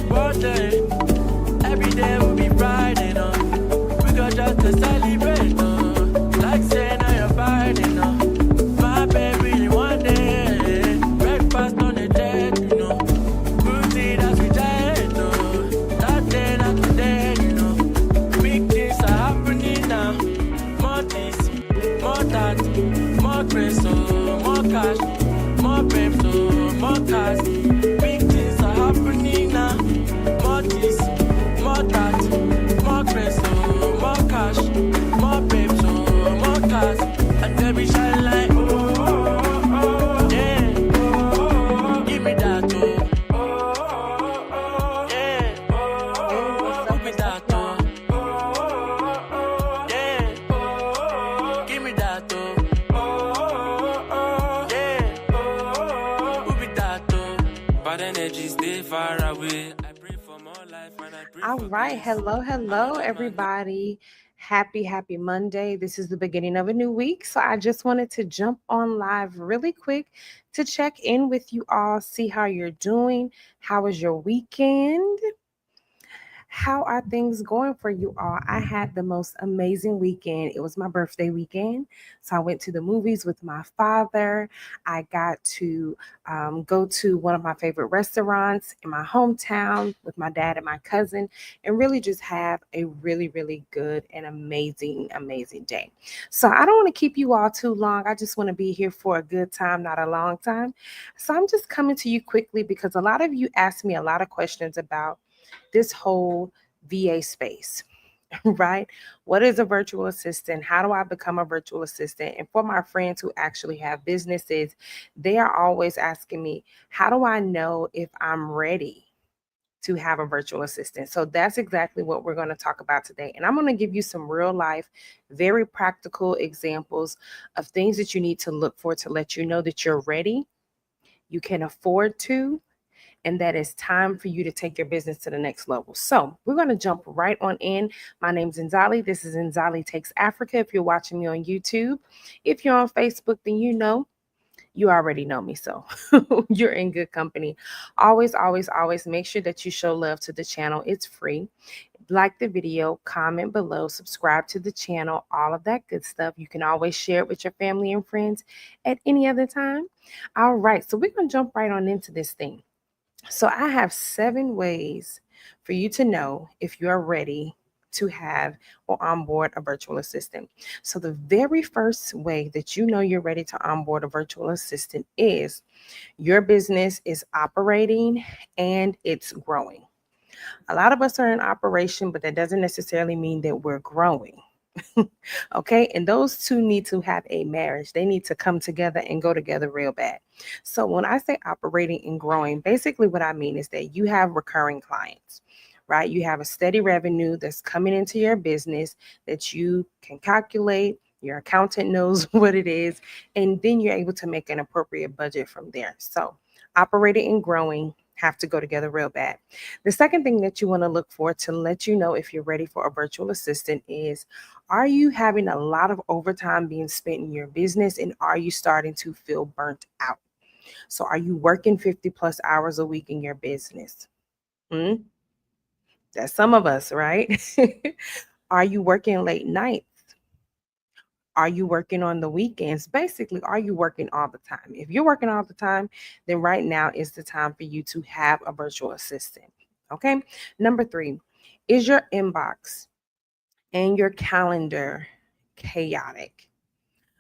Birthday, every day will be Friday, no. We got just to celebrate, no. Like saying now you're Friday, no. My baby, one day, breakfast on the jet, you know. Booty that's retired, no. That day, not today, you know. Big things are happening now. More this, more that, more grace, oh, more cash, more babes, oh, more cars. Big things are happening now. More this, more that, more grace, oh, more cash, more babes, oh, more cars. And baby shine like, yeah, give me that, yeah, give me that, yeah, give me that, yeah, give me that, bad energies stay far away. I pray for more life and I pray All for right. grace. Hello, everybody. Happy Monday. This is the beginning of a new week. So I just wanted to jump on live really quick to check in with you all, see how you're doing. How was your weekend? How are things going for you all? I had the most amazing weekend. It was my birthday weekend. So I went to the movies with my father. I got to go to one of my favorite restaurants in my hometown with my dad and my cousin and really just have a really good and amazing day. So I don't want to keep you all too long. I just want to be here for a good time, not a long time. So I'm just coming to you quickly because a lot of you asked me a lot of questions about this whole VA space, right? What is a virtual assistant? How do I become a virtual assistant? And for my friends who actually have businesses, they are always asking me, how do I know if I'm ready to have a virtual assistant? So that's exactly what we're going to talk about today. And I'm going to give you some real life, very practical examples of things that you need to look for to let you know that you're ready, you can afford to, and that it's time for you to take your business to the next level. So we're going to jump right on in. My name's Nzali. This is Nzali Takes Africa. If you're watching me on YouTube, if you're on Facebook, then you already know me. So you're in good company. Always make sure that you show love to the channel. It's free. Like the video, comment below, subscribe to the channel, all of that good stuff. You can always share it with your family and friends at any other time. All right, so we're going to jump right on into this thing. So I have 7 ways for you to know if you're ready to have or onboard a virtual assistant. So the very first way that you know you're ready to onboard a virtual assistant is your business is operating and it's growing. A lot of us are in operation, but that doesn't necessarily mean that we're growing. Okay, and those two need to have a marriage. They need to come together and go together real bad. So when I say operating and growing, basically what I mean is that you have recurring clients, right? You have a steady revenue that's coming into your business that you can calculate. Your accountant knows what it is, and then you're able to make an appropriate budget from there. So operating and growing have to go together real bad. The second thing that you want to look for to let you know if you're ready for a virtual assistant is, are you having a lot of overtime being spent in your business, and are you starting to feel burnt out? So are you working 50 plus hours a week in your business? Hmm? That's some of us, right? Are you working late nights? Are you working on the weekends? Basically, are you working all the time? If you're working all the time, then right now is the time for you to have a virtual assistant. Okay. Number 3, is your inbox and your calendar chaotic?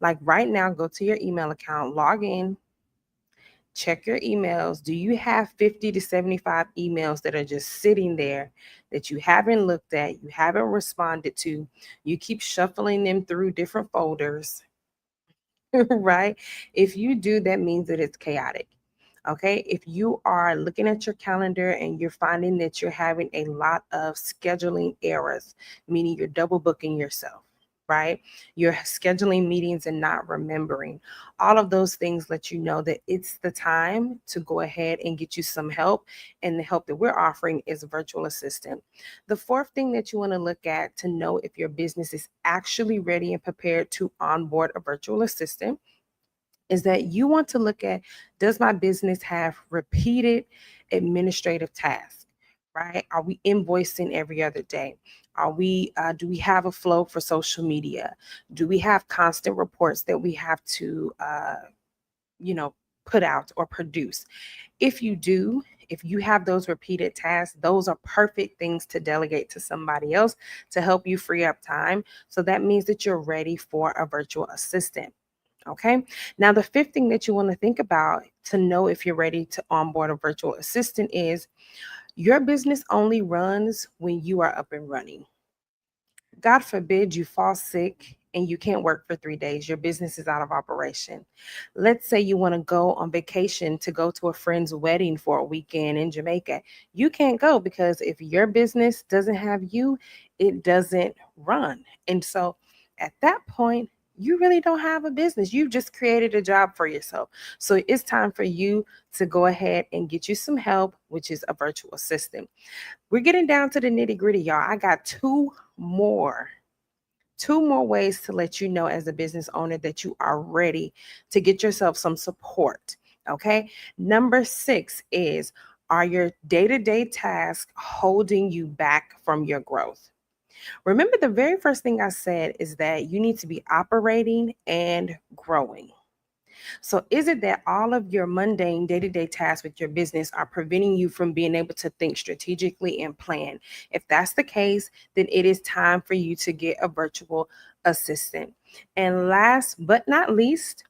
Like right now, go to your email account, log in, check your emails. Do you have 50 to 75 emails that are just sitting there that you haven't looked at, you haven't responded to? You keep shuffling them through different folders, right? If you do, that means that it's chaotic. Okay. If you are looking at your calendar and you're finding that you're having a lot of scheduling errors, meaning you're double booking yourself, right? You're scheduling meetings and not remembering. All of those things let you know that it's the time to go ahead and get you some help. And the help that we're offering is a virtual assistant. The fourth thing that you want to look at to know if your business is actually ready and prepared to onboard a virtual assistant is that you want to look at, does my business have repeated administrative tasks, right? Are we invoicing every other day? Do we have a flow for social media? Do we have constant reports that we have to you know put out or produce? If you do, if you have those repeated tasks, those are perfect things to delegate to somebody else to help you free up time. So that means that you're ready for a virtual assistant. Okay. Now, the fifth thing that you want to think about to know if you're ready to onboard a virtual assistant is your business only runs when you are up and running. God forbid you fall sick and you can't work for 3 days. Your business is out of operation. Let's say you want to go on vacation to go to a friend's wedding for a weekend in Jamaica. You can't go because if your business doesn't have you, it doesn't run. And so at that point, you really don't have a business. You've just created a job for yourself. So it's time for you to go ahead and get you some help, which is a virtual assistant. We're getting down to the nitty gritty, y'all. I got more two more ways to let you know as a business owner that you are ready to get yourself some support. Okay. Number 6 is, are your day-to-day tasks holding you back from your growth? Remember, the very first thing I said is that you need to be operating and growing. So, is it that all of your mundane day to day tasks with your business are preventing you from being able to think strategically and plan? If that's the case, then it is time for you to get a virtual assistant. And last but not least,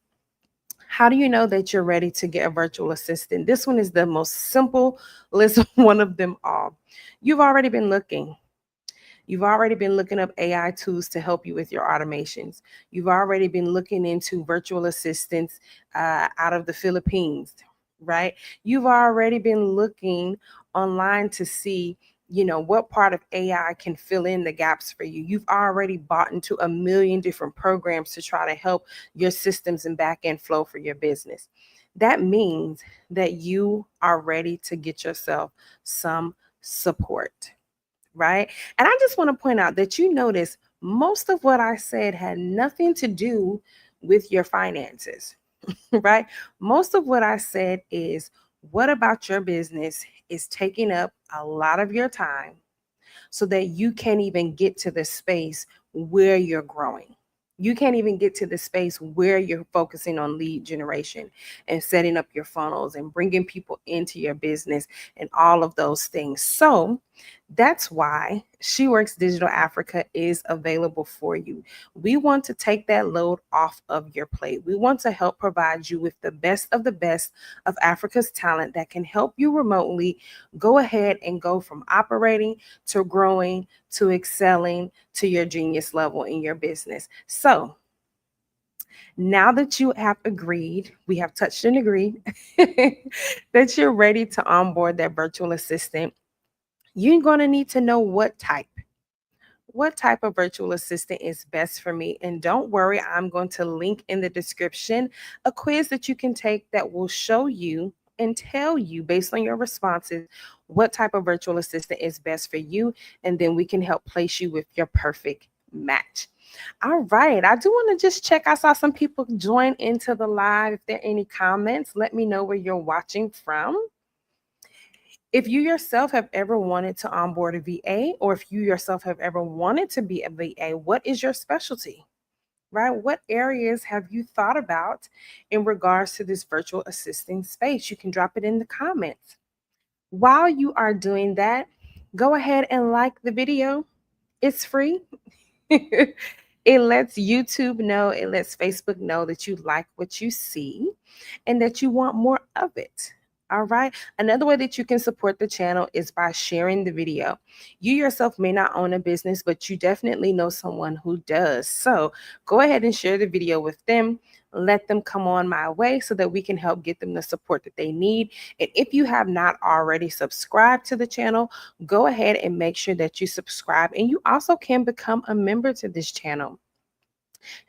how do you know that you're ready to get a virtual assistant? This one is the most simple list one of them all. You've already been looking. You've already been looking up AI tools to help you with your automations. You've already been looking into virtual assistants out of the Philippines, right? You've already been looking online to see, what part of AI can fill in the gaps for you. You've already bought into a million different programs to try to help your systems and back end flow for your business. That means that you are ready to get yourself some support, right? And I just want to point out that you notice most of what I said had nothing to do with your finances, right? Most of what I said is, what about your business is taking up a lot of your time so that you can't even get to the space where you're growing. You can't even get to the space where you're focusing on lead generation and setting up your funnels and bringing people into your business and all of those things. So that's why She Works Digital Africa is available for you. We want to take that load off of your plate. We want to help provide you with the best of Africa's talent that can help you remotely go ahead and go from operating to growing to excelling to your genius level in your business. So now that you have agreed, we have touched and agreed that you're ready to onboard that virtual assistant, you're going to need to know what type of virtual assistant is best for me. And don't worry, I'm going to link in the description a quiz that you can take that will show you and tell you based on your responses what type of virtual assistant is best for you. And then we can help place you with your perfect match. All right. I do want to just check. I saw some people join into the live. If there are any comments, let me know where you're watching from. If you yourself have ever wanted to onboard a VA, or if you yourself have ever wanted to be a VA, what is your specialty, right? What areas have you thought about in regards to this virtual assisting space? You can drop it in the comments. While you are doing that, go ahead and like the video. It's free. It lets YouTube know, it lets Facebook know that you like what you see and that you want more of it. All right. Another way that you can support the channel is by sharing the video. You yourself may not own a business, but you definitely know someone who does. So go ahead and share the video with them. Let them come on my way so that we can help get them the support that they need. And if you have not already subscribed to the channel, go ahead and make sure that you subscribe. And you also can become a member to this channel.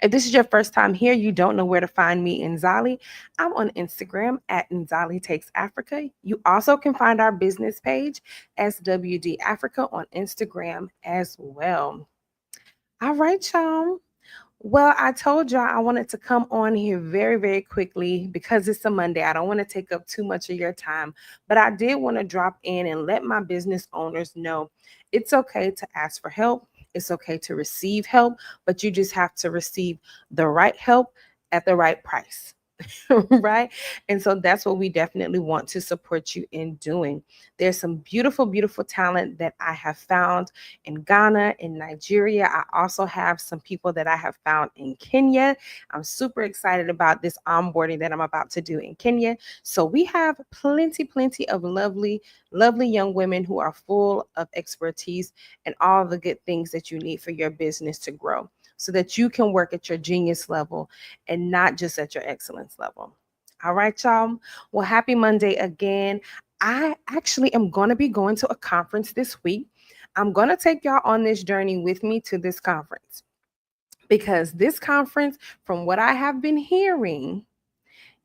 If this is your first time here, you don't know where to find me in Zali. I'm on Instagram at Nzali Takes Africa. You also can find our business page, SWD Africa, on Instagram as well. All right, y'all. Well, I told y'all I wanted to come on here very, very quickly because it's a Monday. I don't want to take up too much of your time, but I did want to drop in and let my business owners know it's okay to ask for help. It's okay to receive help, but you just have to receive the right help at the right price. Right? And so that's what we definitely want to support you in doing. There's some beautiful, beautiful talent that I have found in Ghana, in Nigeria. I also have some people that I have found in Kenya. I'm super excited about this onboarding that I'm about to do in Kenya. So we have plenty, plenty of lovely, lovely young women who are full of expertise and all the good things that you need for your business to grow so that you can work at your genius level and not just at your excellence level. All right, y'all. Well, happy Monday again. I actually am going to be going to a conference this week. I'm going to take y'all on this journey with me to this conference because this conference, from what I have been hearing,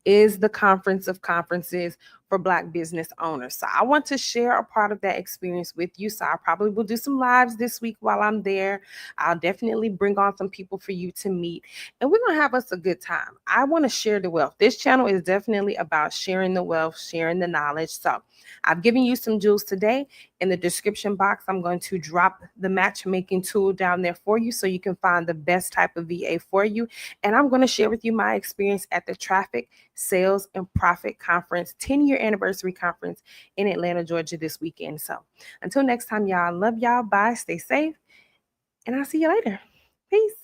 is the conference of conferences for Black business owners. So I want to share a part of that experience with you. So I probably will do some lives this week while I'm there. I'll definitely bring on some people for you to meet, and we're going to have us a good time. I want to share the wealth. This channel is definitely about sharing the wealth, sharing the knowledge. So I've given you some jewels today. In the description box, I'm going to drop the matchmaking tool down there for you so you can find the best type of VA for you. And I'm going to share with you my experience at the Traffic Sales and Profit Conference, 10-year anniversary conference in Atlanta, Georgia this weekend. So until next time, y'all, love y'all. Bye. Stay safe. And I'll see you later. Peace.